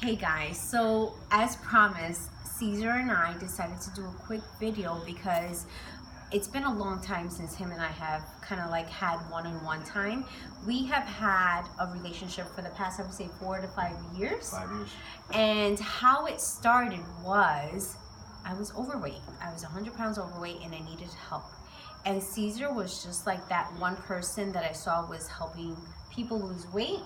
Hey guys, so as promised, Cesar and I decided to do a quick video because it's been a long time since him and I have kind of like had one-on-one time. We have had a relationship for the past, I would say, 4 to 5 years. 5 years. And how it started was I was overweight. I was 100 pounds overweight and I needed help. And Cesar was just like that one person that I saw was helping people lose weight.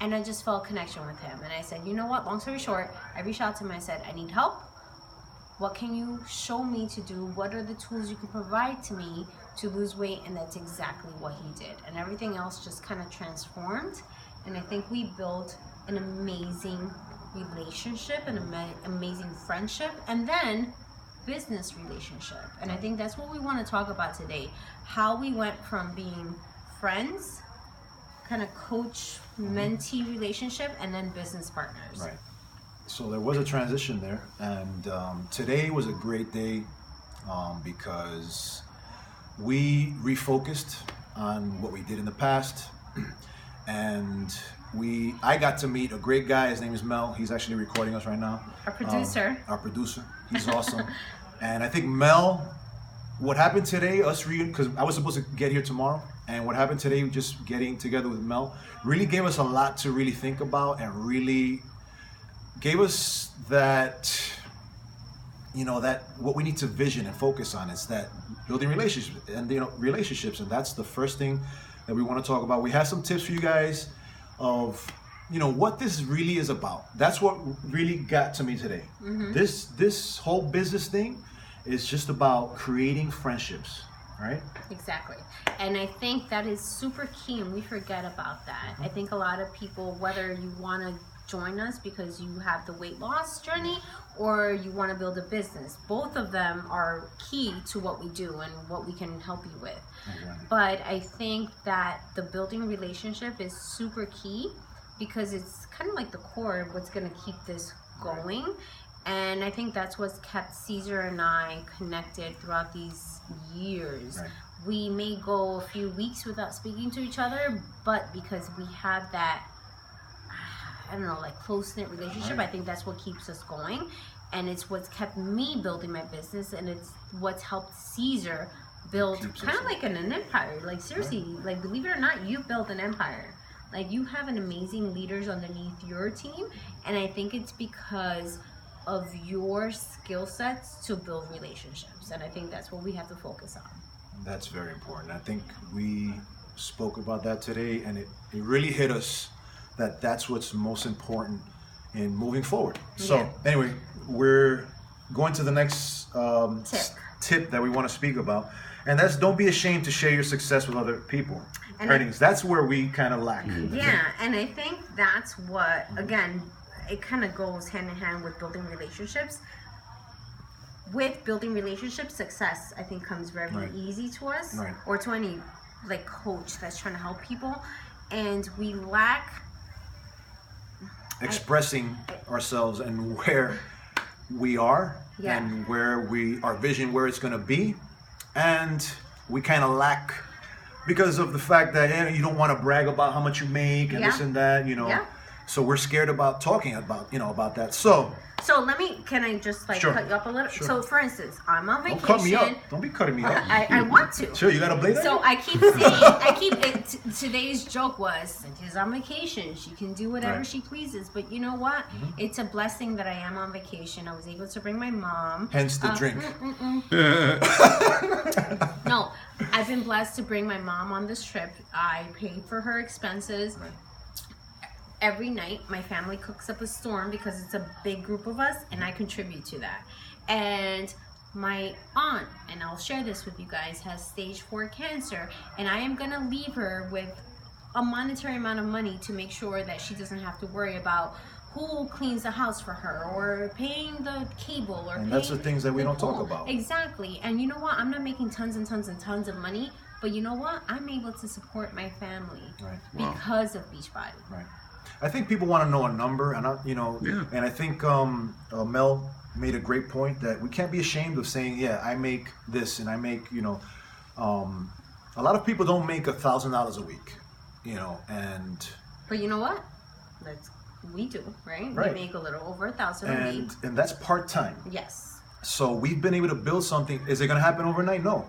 And I just felt a connection with him. And I said, you know what, long story short, I reached out to him. I said, I need help. What can you show me to do? What are the tools you can provide to me to lose weight? And that's exactly what he did. And everything else just kind of transformed. And I think we built an amazing relationship, an amazing friendship, and then business relationship. And I think that's what we want to talk about today. How we went from being friends, kind of coach-mentee relationship, and then business partners. Right. So there was a transition there, and today was a great day because we refocused on what we did in the past, and I got to meet a great guy. His name is Mel. He's actually recording us right now. Our producer. He's awesome. And I think Mel, what happened today, because I was supposed to get here tomorrow, and what happened today, just getting together with Mel, really gave us a lot to really think about, and really gave us that, that what we need to vision and focus on is that building relationships, and that's the first thing that we want to talk about. We have some tips for you guys of, what this really is about. That's what really got to me today. Mm-hmm. This whole business thing is just about creating friendships, right? Exactly. And I think that is super key, and we forget about that. I think a lot of people, whether you want to join us because you have the weight loss journey or you want to build a business, both of them are key to what we do and what we can help you with. Exactly. But I think that the building relationship is super key because it's kind of like the core of what's going to keep this going. And I think that's what's kept Cesar and I connected throughout these years. Right. We may go a few weeks without speaking to each other, but because we have that, I don't know, like close-knit relationship, right. I think that's what keeps us going. And it's what's kept me building my business, and it's what's helped Cesar build kind of like an empire. Like seriously, right. Like believe it or not, you built an empire. Like you have an amazing leaders underneath your team, and I think it's because of your skill sets to build relationships, and I think that's what we have to focus on. That's very important. I think we spoke about that today, and it really hit us that that's what's most important in moving forward. So anyway, we're going to the next tip that we want to speak about, and that's don't be ashamed to share your success with other people. And that's where we kind of lack. Yeah, and I think that's what, again, it kind of goes hand in hand with building relationships. With building relationships, success, I think, comes very easy to us, or to any like coach that's trying to help people, and we lack expressing ourselves and where we are and where our vision, where it's going to be, and we kind of lack because of the fact that you don't want to brag about how much you make and this and that, So we're scared about talking about that. So can I just cut you up a little? Sure. So for instance, I'm on vacation. Don't cut me up. Don't be cutting me up. I want to. Sure, you got a blade on? So I keep saying, today's joke was, Cynthia's on vacation. She can do whatever she pleases. But you know what? Mm-hmm. It's a blessing that I am on vacation. I was able to bring my mom. Hence the drink. No, I've been blessed to bring my mom on this trip. I paid for her expenses. Right. Every night, my family cooks up a storm because it's a big group of us, and I contribute to that. And my aunt, and I'll share this with you guys, has stage 4 cancer, and I am going to leave her with a monetary amount of money to make sure that she doesn't have to worry about who cleans the house for her or paying the cable or and that's the things that we don't talk about. Exactly. And you know what? I'm not making tons and tons and tons of money, but you know what? I'm able to support my family because of Beachbody. Right. I think people want to know a number, and and I think Mel made a great point that we can't be ashamed of saying, I make this, and I make, a lot of people don't make $1,000 a week, and. But you know what? Let's We do, right? Right. We make a little over $1,000 a week. And that's part-time. Yes. So we've been able to build something. Is it going to happen overnight? No.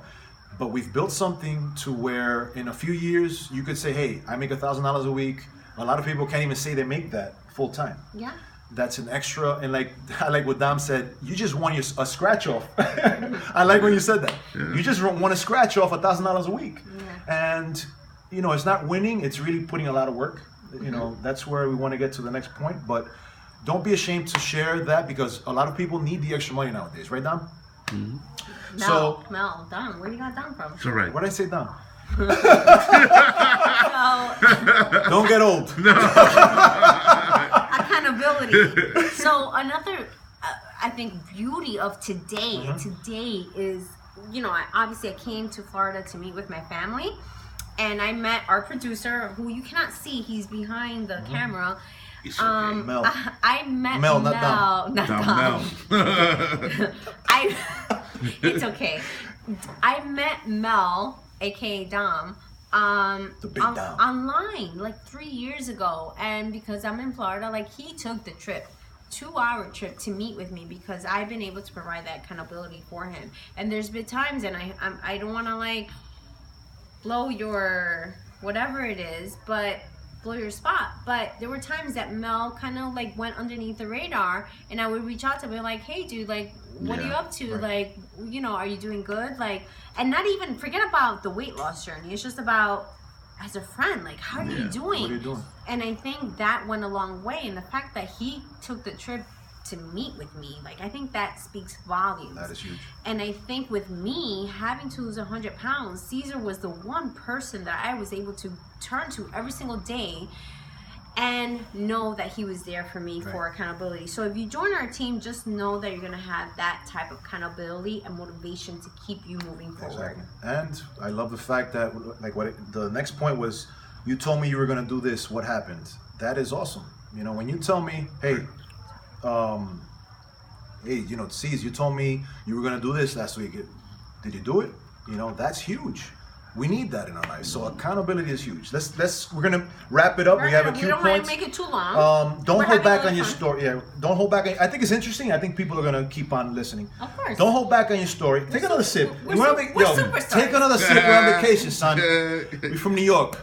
But we've built something to where in a few years you could say, hey, I make $1,000 a week. A lot of people can't even say they make that full time. Yeah. That's an extra. And like I like what Dom said, you just want a scratch off. I like when you said that. Yeah. You just want to scratch off $1,000 a week. Yeah. And, you know, it's not winning. It's really putting a lot of work. You know, that's where we want to get to the next point. But don't be ashamed to share that because a lot of people need the extra money nowadays. Right, Dom? Mm-hmm. Mel, Dom, where you got Dom from? It's all right. What did I say, Dom? So, don't get old. No. Accountability. So another, I think, beauty of today, today is, you know, obviously I came to Florida to meet with my family, and I met our producer, who you cannot see, he's behind the camera. It's okay. Mel. I met Mel, Mel, not Dom. Mel. It's okay. I met Mel, aka Dom, the big Dom, online like 3 years ago, and because I'm in Florida, like he took the trip, 2-hour trip to meet with me because I've been able to provide that accountability for him. And there's been times, and I don't want to like blow your whatever it is, but blow your spot, but there were times that Mel kind of like went underneath the radar, and I would reach out to him like, hey dude, like what are you up to? Right. Like, you know, are you doing good? Like, and not even forget about the weight loss journey, it's just about as a friend, like how are you doing? What are you doing? And I think that went a long way, and the fact that he took the trip to meet with me, like I think that speaks volumes. That is huge. And I think with me having to lose 100 pounds, Cesar was the one person that I was able to turn to every single day and know that he was there for me for accountability. So if you join our team, just know that you're going to have that type of accountability and motivation to keep you moving forward. Exactly. And I love the fact that, like, the next point was, you told me you were going to do this. What happened? That is awesome. You know, when you tell me, hey, you know, Cez, you told me you were gonna do this last week. Did you do it? You know, that's huge. We need that in our lives. So accountability is huge. We're gonna wrap it up. We have a few points. We don't want to make it too long. Don't hold back on your story. Yeah, don't hold back. I think it's interesting. I think people are gonna keep on listening. Of course. Don't hold back on your story. Take another sip. We're superstars. Take another sip. We're on vacation, son. We're from New York.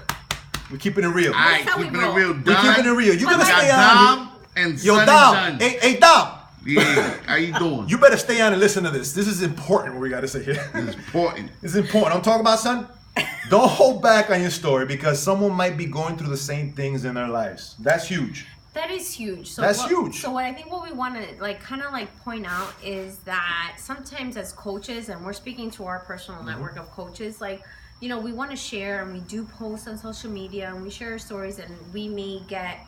We're keeping it real. All right, keeping it real. We're keeping it real. You're gonna stay on. And Yo, Dom. Hey, Dom. Yeah, how you doing? You better stay on and listen to this. This is important, what we got to say here. It's important. It's important. I'm talking about, son, don't hold back on your story because someone might be going through the same things in their lives. That's huge. That is huge. So that's huge. So what I think what we want to like kind of like point out is that sometimes as coaches, and we're speaking to our personal network of coaches, like, you know, we want to share, and we do post on social media, and we share our stories, and we may get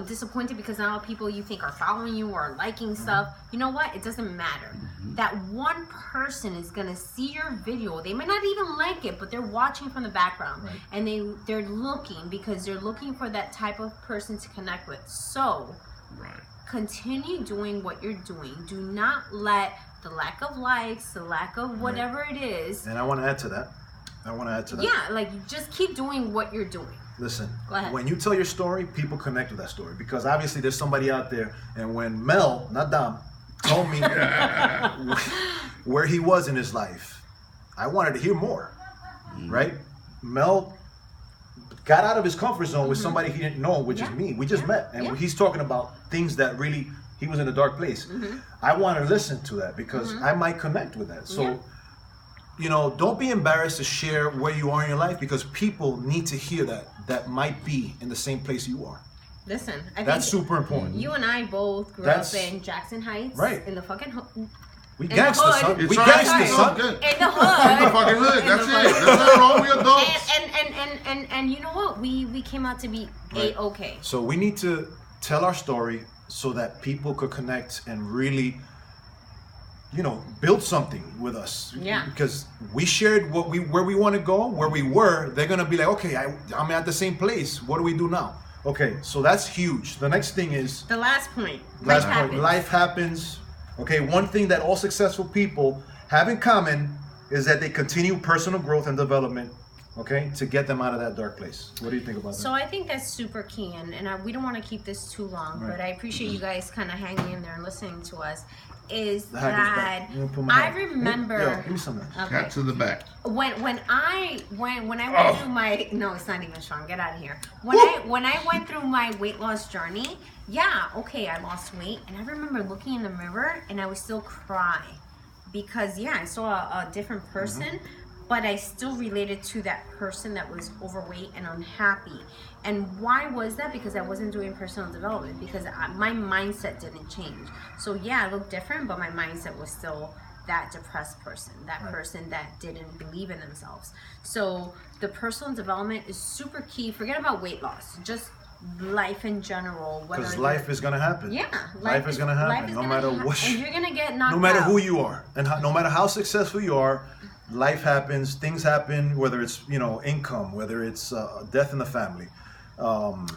disappointed because not all people you think are following you or liking stuff. You know what? It doesn't matter. That one person is gonna see your video. They might not even like it, but they're watching from the background, and they're looking because they're looking for that type of person to connect with. So continue doing what you're doing. Do not let the lack of likes, the lack of whatever it is. And I want to add to that. Yeah, like just keep doing what you're doing. Listen, go ahead. When you tell your story, people connect with that story because obviously there's somebody out there. And when Mel, not Dom, told me where he was in his life, I wanted to hear more, right? Mel got out of his comfort zone with somebody he didn't know, which is me. We just met, and he's talking about things that really, he was in a dark place. I want to listen to that because I might connect with that. So, you know, don't be embarrassed to share where you are in your life because people need to hear that might be in the same place you are. Listen, I that's think super important. You and I both grew up in Jackson Heights, in the fucking we gangster, son. We gangster, son. In the hood. In the fucking hood. That's it. That's not wrong. We adults. And you know what? We came out to be A-okay. So we need to tell our story so that people could connect and really, you know, build something with us. Yeah. Because we shared where we want to go, where we were. They're gonna be like, okay, I'm at the same place. What do we do now? Okay, so that's huge. The next thing is the last point. Life happens. Okay, one thing that all successful people have in common is that they continue personal growth and development okay, to get them out of that dark place. What do you think about that? So I think that's super key, and we don't want to keep this too long, Right. but I appreciate you guys kind of hanging in there and listening to us. Is The hack is that back. I'm gonna put my I hand. remember? Yo, give me some of that. Cat to the back. When I went through my it's not even strong. Get out of here. When I went through my weight loss journey, yeah, okay, I lost weight, and I remember looking in the mirror and I would still cry because I saw a different person, but I still related to that person that was overweight and unhappy. And why was that? Because I wasn't doing personal development, because my mindset didn't change. So I looked different, but my mindset was still that depressed person, that person that didn't believe in themselves. So the personal development is super key. Forget about weight loss, just life in general. Because life is gonna happen. Yeah, life is gonna happen, no matter what. And you're gonna get knocked out. No matter who you are, and no matter how successful you are, life happens. Things happen. Whether it's income, whether it's death in the family,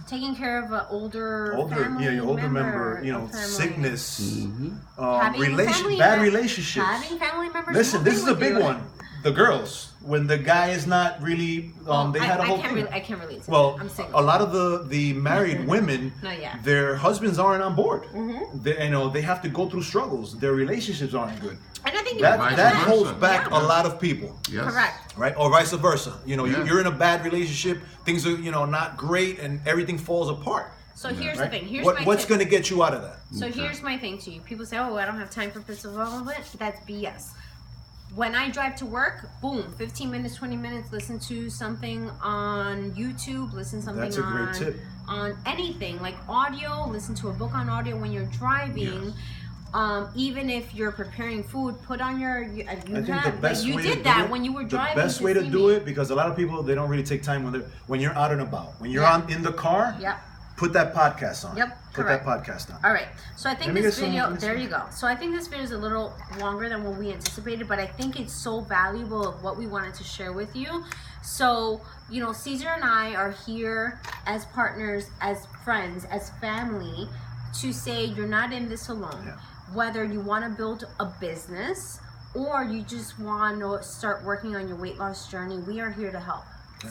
taking care of an older family older member, family. sickness, Having bad relationships. Having family members. Listen, this is a moving big with you. one. The girls, when the guy is not really, they had a whole thing. I can't relate to Well, that. I'm single. a lot of the married women, Not yet. their husbands aren't on board. They have to go through struggles. Their relationships aren't good. And I think That Vice versa. holds back Yeah. a lot of people. Yes. correct. Right, or vice versa. Yeah. You're in a bad relationship. Things are not great, and everything falls apart. So here's Right? the thing. Here's What's tip. going to get you out of that? So here's my thing to you. People say, "Oh, I don't have time for personal development." That's BS. When I drive to work, boom, 15 minutes, 20 minutes, listen to something on YouTube, listen something That's a great tip. on anything, like audio, listen to a book on audio when you're driving. Even if you're preparing food, put on your you I think the best you way did to that do it, when you were driving. The best way to see do me. it, because a lot of people, they don't really take time when you're out and about. When you're Yeah. in the car, Yep. put that podcast on. Yep, Put correct. that podcast on. All right. So I think Let me this get some- video, let me there see. you go. So I think this video is a little longer than what we anticipated, but I think it's so valuable of what we wanted to share with you. So, Cesar and I are here as partners, as friends, as family, to say you're not in this alone. Yeah. Whether you want to build a business or you just want to start working on your weight loss journey, we are here to help.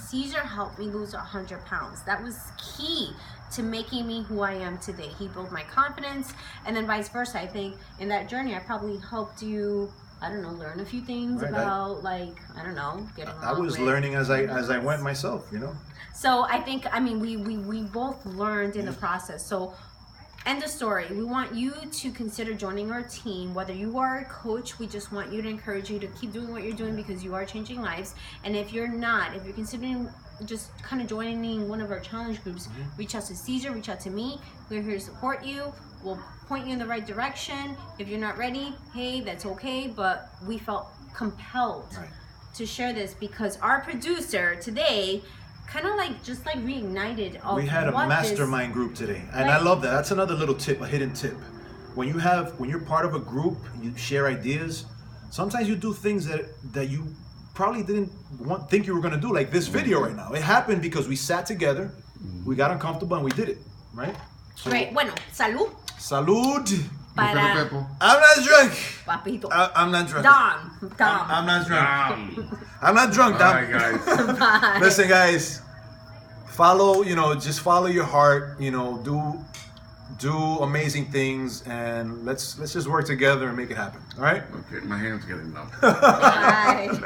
Cesar helped me lose 100 pounds. That was key to making me who I am today. He built my confidence, and then vice versa. I think in that journey, I probably helped you, learn a few things Right, about, getting I along was with learning as I went myself. So I think, we both learned in the process. So end of story. We want you to consider joining our team. Whether you are a coach, we just want you to encourage you to keep doing what you're doing because you are changing lives. And if you're not, if you're considering just kind of joining one of our challenge groups, reach out to Cesar, reach out to me. We're here to support you. We'll point you in the right direction. If you're not ready, hey, that's okay. But we felt compelled Right. to share this because our producer today kind of reignited of We had a what mastermind group today, and I love that. That's another little tip, a hidden tip. When you're part of a group, you share ideas. Sometimes you do things that you probably didn't think you were going to do, like this video right now. It happened because we sat together, we got uncomfortable, and we did it, right? So, Great. Bueno, salud salud. para Pepo. I'm not drunk. Papito. I'm not drunk. Dom. I'm not drunk. Damn. I'm not drunk. All Dom. right, guys. Bye. Listen, guys, follow, just follow your heart, do amazing things, and let's just work together and make it happen. All right? Okay, my hand's getting numb. Bye.